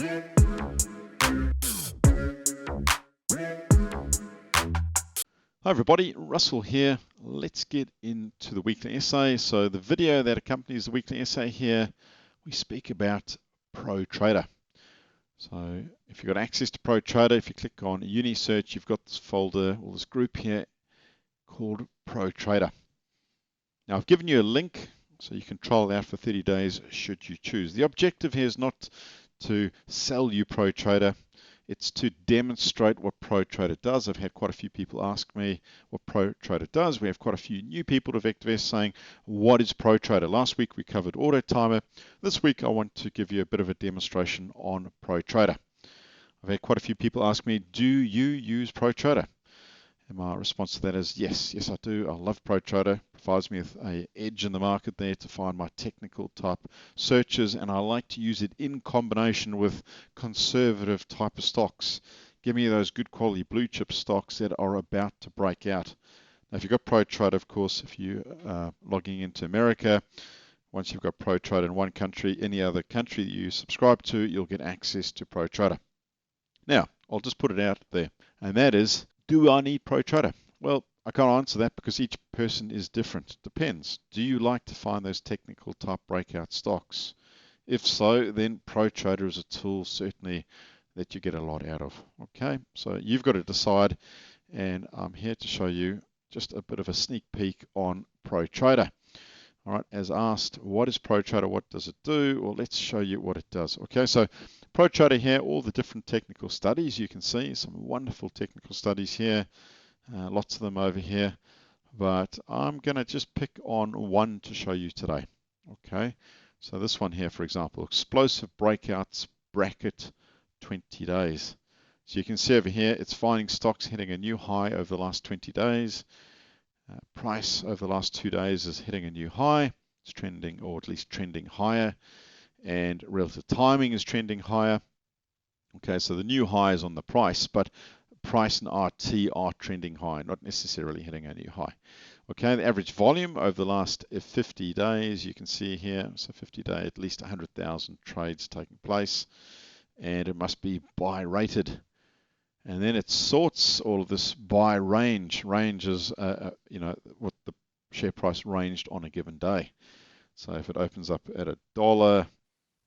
Hi everybody, Russell here. Let's get into the weekly essay. So the video that accompanies the weekly essay here, we speak about ProTrader. So if you've got access to ProTrader, if you click on Uni Search, you've got this folder or this group here called ProTrader. Now I've given you a link so you can trial it out for 30 days should you choose. The objective here is not to sell you ProTrader. It's to demonstrate what ProTrader does. I've had quite a few people ask me what ProTrader does. We have quite a few new people to VectorVest saying, what is ProTrader? Last week we covered Auto Timer. This week I want to give you a bit of a demonstration on ProTrader. I've had quite a few people ask me, do you use ProTrader? And my response to that is yes, I do. I love ProTrader. It provides me with an edge in the market there to find my technical type searches, and I like to use it in combination with conservative type of stocks. Give me those good quality blue chip stocks that are about to break out. Now, if you've got ProTrader, of course, if you are logging into America, once you've got ProTrader in one country, any other country that you subscribe to, you'll get access to ProTrader. Now, I'll just put it out there, and that is, do I need ProTrader? Well, I can't answer that because each person is different. Depends. Do you like to find those technical type breakout stocks? If so, then ProTrader is a tool certainly that you get a lot out of. Okay, so you've got to decide, and I'm here to show you just a bit of a sneak peek on ProTrader. All right, as asked, what is ProTrader? What does it do? Well, let's show you what it does. Okay, so ProTrader here, all the different technical studies you can see, some wonderful technical studies here, lots of them over here, but I'm going to just pick on one to show you today. Okay, so this one here, for example, explosive breakouts bracket 20 days. So you can see over here, it's finding stocks hitting a new high over the last 20 days. Price over the last 2 days is hitting a new high. It's trending, or at least trending higher, and relative timing is trending higher. Okay, so the new high is on the price, but price and RT are trending high, not necessarily hitting a new high. Okay, the average volume over the last 50 days, you can see here, so 50 day, at least 100,000 trades taking place, and it must be buy rated. And then it sorts all of this by range. Range is, what the share price ranged on a given day. So if it opens up at $1,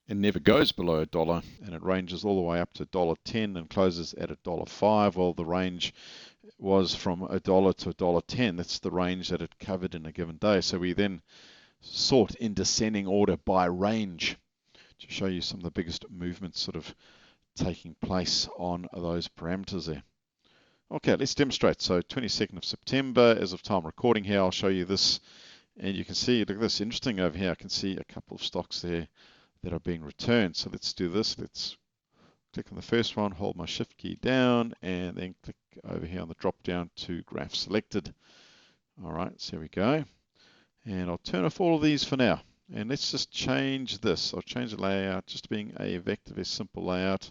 it never goes below $1, and it ranges all the way up to $1.10 and closes at $1.05. Well, the range was from $1 to $1.10. That's the range that it covered in a given day. So we then sort in descending order by range to show you some of the biggest movements sort of taking place on those parameters there. Okay, let's demonstrate. So 22nd of September, as of time recording here, I'll show you this, and you can see, look at this, interesting over here. I can see a couple of stocks there that are being returned. So let's do this. Let's click on the first one, hold my shift key down, and then click over here on the drop down to graph selected. All right, so here we go. And I'll turn off all of these for now. And let's just change this. I'll change the layout, just being a VectorVest simple layout.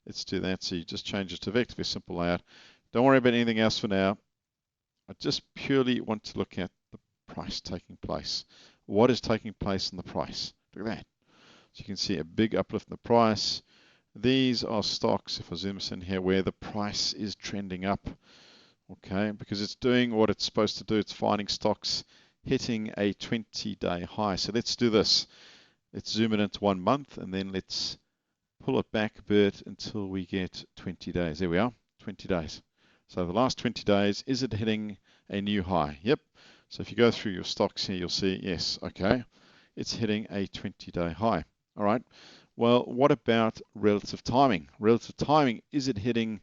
Let's do that. So you just change it to VectorVest simple layout. Don't worry about anything else for now. I just purely want to look at the price taking place. What is taking place in the price? Look at that. So you can see a big uplift in the price. These are stocks, if I zoom this in here, where the price is trending up. Okay, because it's doing what it's supposed to do. It's finding stocks hitting a 20-day high. So let's do this. Let's zoom it into 1 month, and then let's pull it back a bit until we get 20 days. There we are, 20 days. So the last 20 days, is it hitting a new high? Yep. So if you go through your stocks here, you'll see, yes, okay, it's hitting a 20-day high. All right. Well, what about relative timing? Relative timing, is it hitting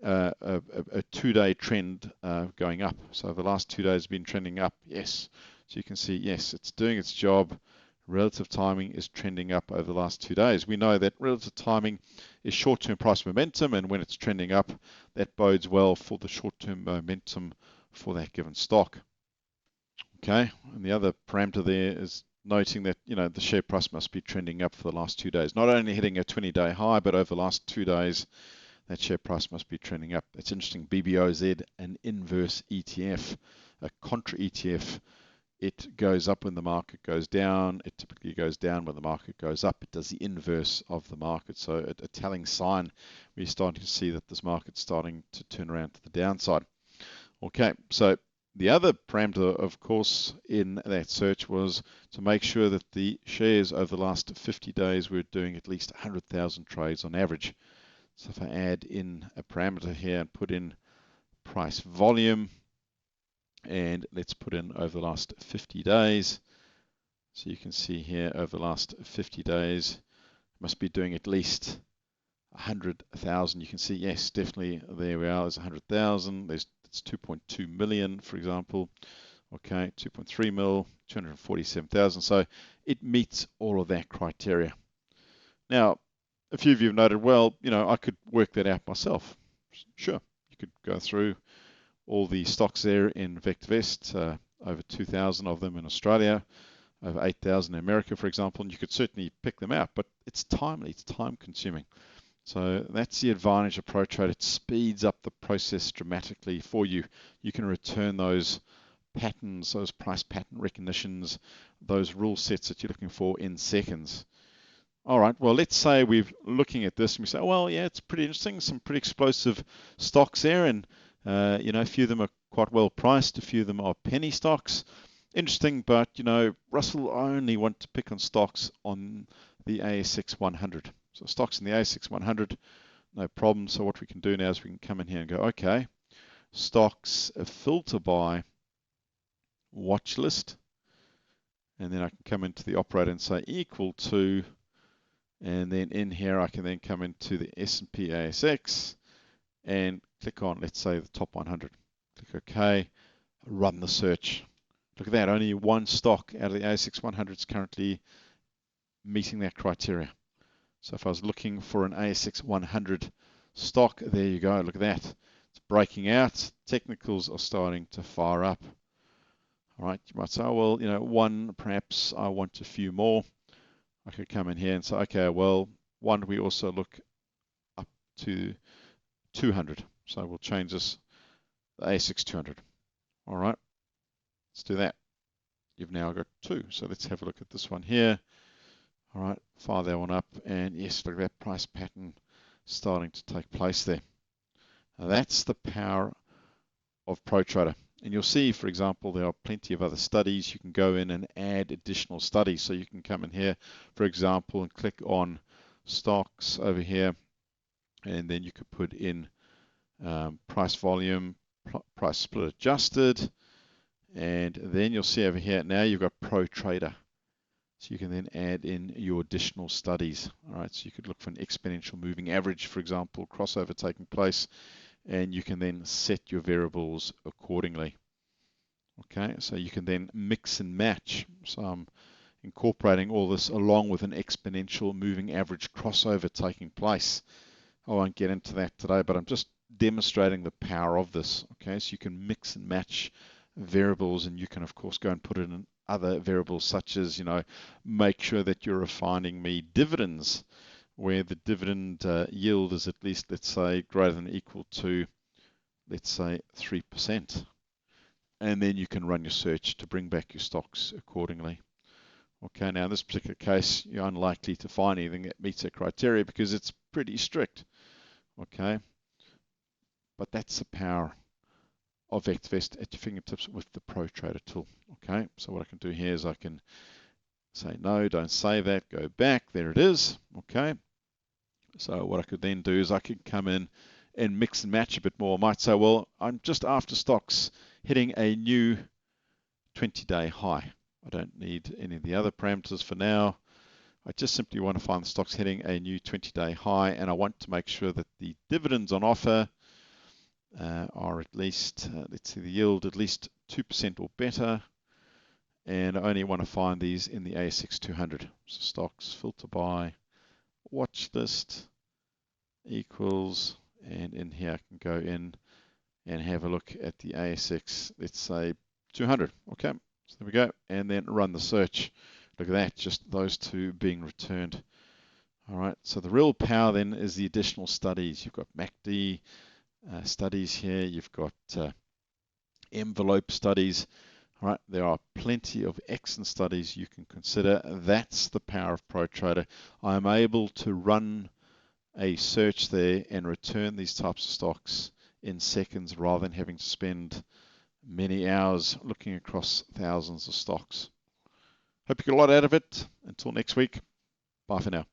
a 2-day trend going up? So the last 2 days have been trending up, yes. So you can see, yes, it's doing its job. Relative timing is trending up over the last 2 days. We know that relative timing is short-term price momentum, and when it's trending up, that bodes well for the short-term momentum for that given stock. Okay, and the other parameter there is noting that, the share price must be trending up for the last 2 days. Not only hitting a 20-day high, but over the last 2 days, that share price must be trending up. It's interesting, BBOZ, an inverse ETF, a contra ETF, it goes up when the market goes down. It typically goes down when the market goes up. It does the inverse of the market. So a telling sign, we're starting to see that this market's starting to turn around to the downside. Okay, so the other parameter, of course, in that search was to make sure that the shares over the last 50 days were doing at least 100,000 trades on average. So if I add in a parameter here and put in price volume, and let's put in over the last 50 days. So you can see here over the last 50 days, must be doing at least 100,000. You can see, yes, definitely there we are. There's 100,000. It's 2.2 million, for example. Okay, 2.3 mil, 247,000. So it meets all of that criteria. Now, a few of you have noted, well, you know, I could work that out myself. Sure, you could go through all the stocks there in VectorVest, over 2,000 of them in Australia, over 8,000 in America, for example, and you could certainly pick them out, but it's timely, it's time consuming. So that's the advantage of ProTrader. It speeds up the process dramatically for you. You can return those patterns, those price pattern recognitions, those rule sets that you're looking for in seconds. All right, well, let's say we're looking at this and we say, well, yeah, it's pretty interesting, some pretty explosive stocks there, and you know, a few of them are quite well priced, a few of them are penny stocks. Interesting, but you know, Russell only want to pick on stocks on the ASX 100. So stocks in the ASX 100, no problem. So what we can do now is we can come in here and go, okay, stocks filter by watch list, and then I can come into the operator and say equal to, and then in here I can then come into the S&P ASX and click on, let's say, the top 100. Click OK, run the search. Look at that, only one stock out of the ASX 100 is currently meeting that criteria. So if I was looking for an ASX 100 stock, there you go, look at that. It's breaking out, technicals are starting to fire up. All right, you might say, oh, well, you know, one, perhaps I want a few more. I could come in here and say, okay, well, one, we also look up to 200. So we'll change this, the ASX 200. All right, let's do that. You've now got two. So let's have a look at this one here. All right, fire that one up. And yes, look at that price pattern starting to take place there. Now that's the power of ProTrader. And you'll see, for example, there are plenty of other studies. You can go in and add additional studies. So you can come in here, for example, and click on stocks over here. And then you could put in price volume, price split adjusted, and then you'll see over here, now you've got ProTrader. So you can then add in your additional studies. All right, so you could look for an exponential moving average, for example, crossover taking place, and you can then set your variables accordingly. Okay, so you can then mix and match. So I'm incorporating all this along with an exponential moving average crossover taking place. I won't get into that today, but I'm just demonstrating the power of this. Okay, so you can mix and match variables, and you can of course go and put it in other variables, such as, you know, make sure that you're refining me dividends, where the dividend yield is at least, let's say, greater than or equal to, let's say, 3%. And then you can run your search to bring back your stocks accordingly. Okay, now in this particular case, you're unlikely to find anything that meets that criteria because it's pretty strict. Okay, but that's the power of VectorVest at your fingertips with the ProTrader tool. Okay, so what I can do here is I can say no, don't save that, go back, there it is. Okay, so what I could then do is I could come in and mix and match a bit more. I might say, well, I'm just after stocks hitting a new 20-day high. I don't need any of the other parameters for now. I just simply want to find the stocks hitting a new 20-day high, and I want to make sure that the dividends on offer are at least, let's see, the yield at least 2% or better, and I only want to find these in the ASX 200. So stocks, filter by, watch list, equals, and in here I can go in and have a look at the ASX, let's say 200. Okay, so there we go, and then run the search. Look at that, just those two being returned. All right, so the real power then is the additional studies. You've got MACD studies here, you've got envelope studies. All right, there are plenty of excellent studies you can consider. That's the power of ProTrader. I'm able to run a search there and return these types of stocks in seconds rather than having to spend many hours looking across thousands of stocks. Hope you get a lot out of it. Until next week, bye for now.